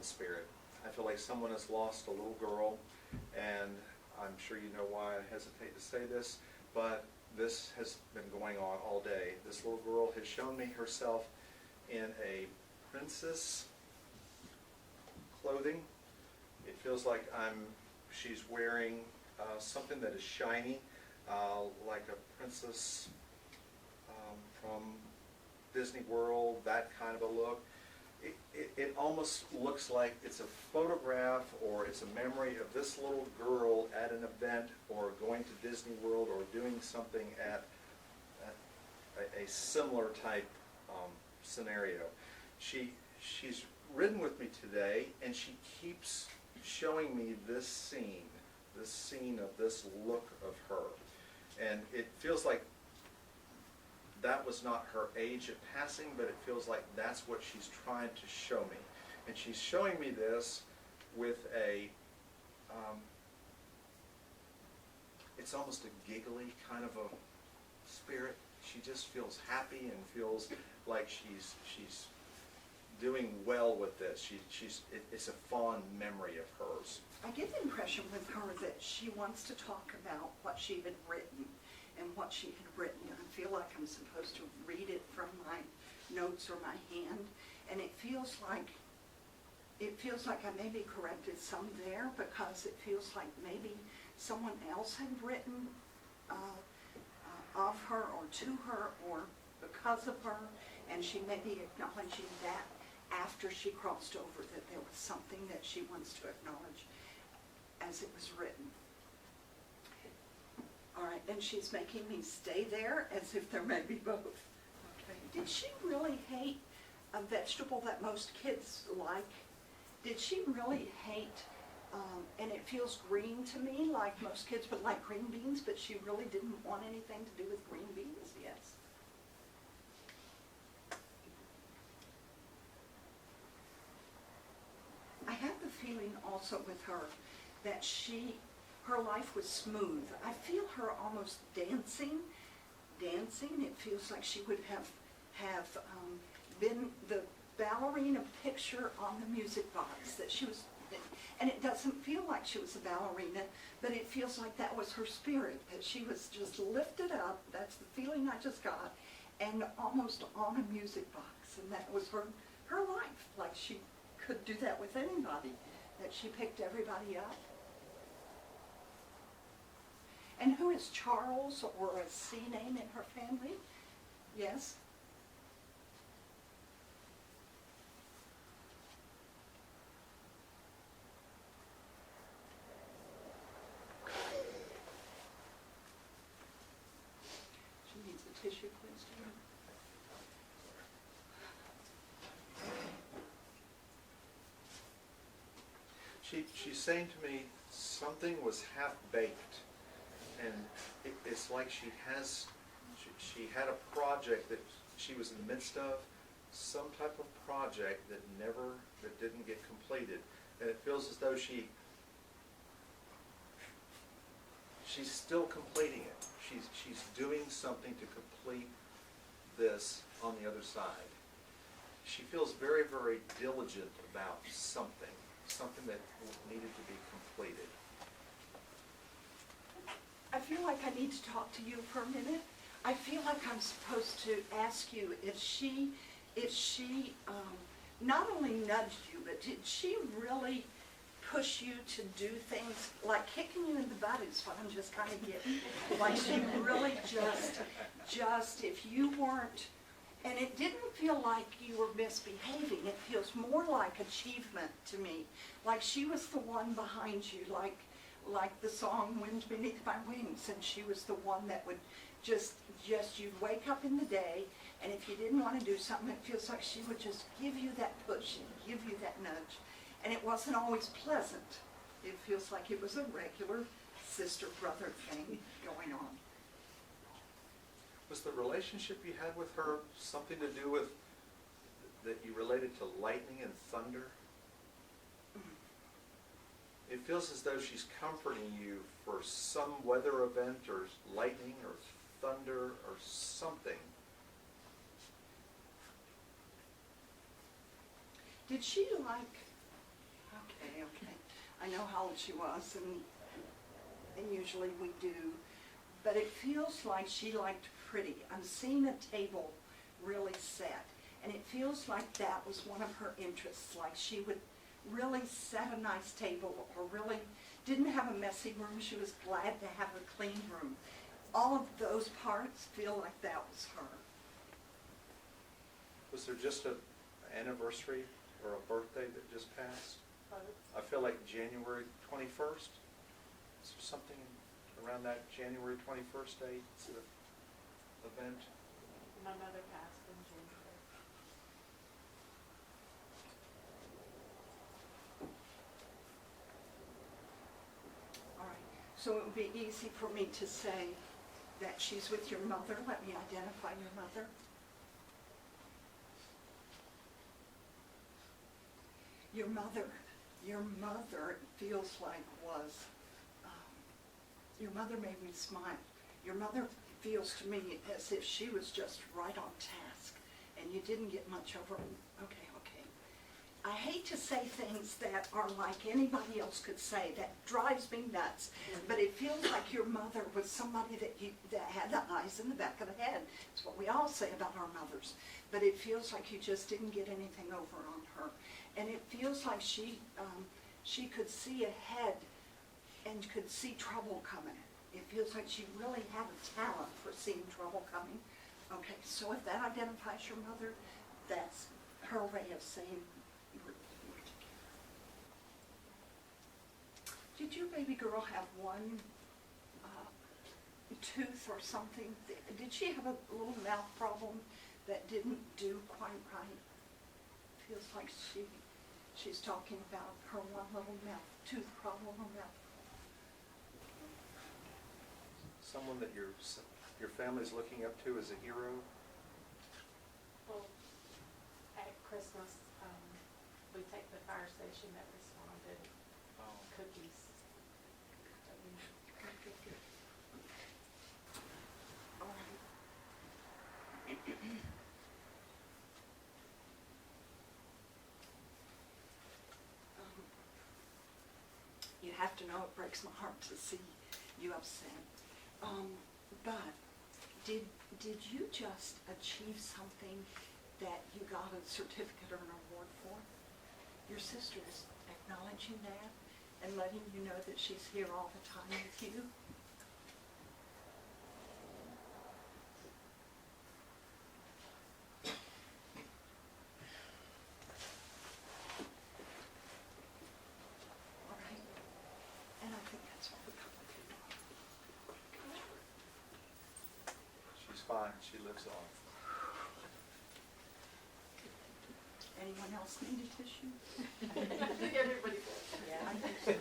the Spirit. I feel like someone has lost a little girl, and I'm sure you know why I hesitate to say this, but this has been going on all day. This little girl has shown me herself in a princess clothing. It feels like she's wearing something that is shiny, like a princess from Disney World, that kind of a look. It almost looks like it's a photograph or it's a memory of this little girl at an event or going to Disney World or doing something at a similar type scenario. She's ridden with me today, and she keeps showing me this scene of this look of her. And it feels like that was not her age of passing, but it feels like that's what she's trying to show me. And she's showing me this with it's almost a giggly kind of a spirit. She just feels happy and feels like she's doing well with this. It's a fond memory of hers. I get the impression with her that she wants to talk about what she had written and what she had written. I feel like I'm supposed to read it from my notes or my hand, and it feels like I maybe corrected some there, because it feels like maybe someone else had written of her or to her or because of her, and she may be acknowledging that after she crossed over, that there was something that she wants to acknowledge as it was written. All right, and she's making me stay there as if there may be both. Okay. Did she really hate a vegetable that most kids like? Did she really hate, and it feels green to me, like most kids would like green beans, but she really didn't want anything to do with green beans? Yes. I have the feeling also with her that her life was smooth. I feel her almost dancing. It feels like she would have been the ballerina picture on the music box that she was, and it doesn't feel like she was a ballerina, but it feels like that was her spirit, that she was just lifted up. That's the feeling I just got, and almost on a music box, and that was her life. Like she could do that with anybody, that she picked everybody up. And who is Charles, or a C name in her family? Yes? She needs a tissue, please, Jim. She's saying to me something was half-baked, and it's like she had a project that she was in the midst of, some type of project that didn't get completed, and it feels as though she's still completing it. She's doing something to complete this on the other side. She feels very, very diligent about something that needed to be completed. I feel like I need to talk to you for a minute. I feel like I'm supposed to ask you if she not only nudged you, but did she really push you to do things, like kicking you in the butt is what I'm just kind of getting. Like she really just, if you weren't, and it didn't feel like you were misbehaving, it feels more like achievement to me. Like she was the one behind you, like the song Wind Beneath My Wings, and she was the one that would just you'd wake up in the day, and if you didn't want to do something, it feels like she would just give you that push and give you that nudge. And it wasn't always pleasant. It feels like it was a regular sister-brother thing going on. Was the relationship you had with her something to do with, that you related to lightning and thunder? It feels as though she's comforting you for some weather event or lightning or thunder or something. Did she like know how old she was, and usually we do. But it feels like she liked pretty. I'm seeing a table really set, and it feels like that was one of her interests. Like she would really set a nice table, or really didn't have a messy room. She was glad to have a clean room. All of those parts feel like that was her. Was there just an anniversary or a birthday that just passed? I feel like January 21st. Is there something around that January 21st date? It's an event. My mother passed in January. All right, so it would be easy for me to say that she's with your mother. Let me identify your mother. Your mother, it feels like was, your mother made me smile. Your mother feels to me as if she was just right on task, and you didn't get much over, okay. I hate to say things that are like anybody else could say, that drives me nuts, but it feels like your mother was somebody that had the eyes in the back of the head. It's what we all say about our mothers, but it feels like you just didn't get anything over on her. And it feels like she could see ahead and could see trouble coming. It feels like she really had a talent for seeing trouble coming. Okay, so if that identifies your mother, that's her way of saying you were together. Did your baby girl have one tooth or something? Did she have a little mouth problem that didn't do quite right? Feels like she's talking about her one little tooth problem or mouth. Someone that your family's looking up to as a hero? Well, at Christmas, we take the fire station that responded, cookies. All right. You have to know it breaks my heart to see you upset. But did you just achieve something that you got a certificate or an award for? Your sister is acknowledging that and letting you know that she's here all the time with you? All right. And I think that's what we come to do. She's fine, she lives on. Anyone else need a tissue? I think everybody does. Yeah, I think so.